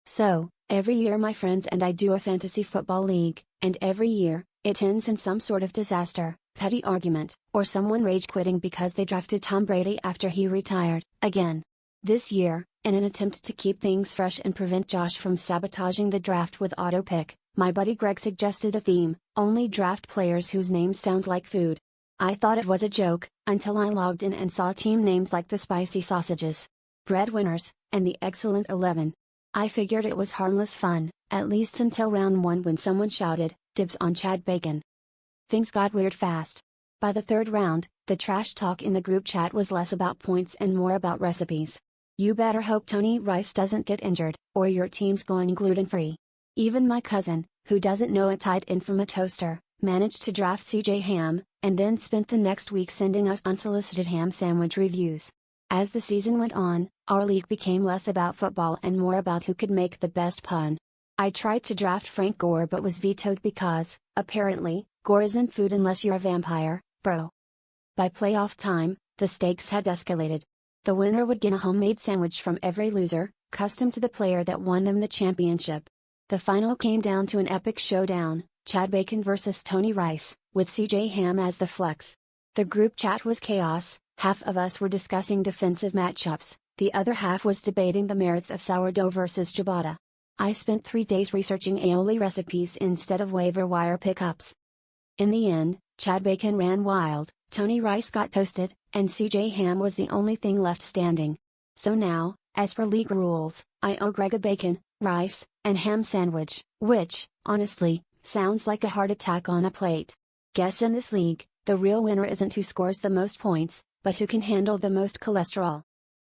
So, every year my friends and I do a fantasy football league, and every year, it ends in some sort of disaster, petty argument, or someone rage quitting because they drafted Tom Brady after he retired, again. This year, in an attempt to keep things fresh and prevent Josh from sabotaging the draft with auto-pick, my buddy Greg suggested a theme: only draft players whose names sound like food. I thought it was a joke, until I logged in and saw team names like the Spicy Sausages, Breadwinners, and the Excellent 11. I figured it was harmless fun, at least until round 1 when someone shouted, "Dibs on Chad Bacon." Things got weird fast. By the third round, the trash talk in the group chat was less about points and more about recipes. You better hope Tony Rice doesn't get injured, or your team's going gluten-free. Even my cousin, who doesn't know a tight end from a toaster, managed to draft CJ Ham, and then spent the next week sending us unsolicited ham sandwich reviews. As the season went on, our league became less about football and more about who could make the best pun. I tried to draft Frank Gore but was vetoed because, apparently, Gore isn't food unless you're a vampire, bro. By playoff time, the stakes had escalated. The winner would get a homemade sandwich from every loser, custom to the player that won them the championship. The final came down to an epic showdown, Chad Bacon versus Tony Rice, with CJ Ham as the flex. The group chat was chaos. Half of us were discussing defensive matchups, the other half was debating the merits of sourdough versus ciabatta. I spent 3 days researching aioli recipes instead of waiver wire pickups. In the end, Chad Bacon ran wild, Tony Rice got toasted, and CJ Ham was the only thing left standing. So now, as per league rules, I owe Greg a bacon, rice, and ham sandwich, which, honestly, sounds like a heart attack on a plate. Guess in this league, the real winner isn't who scores the most points, but who can handle the most cholesterol.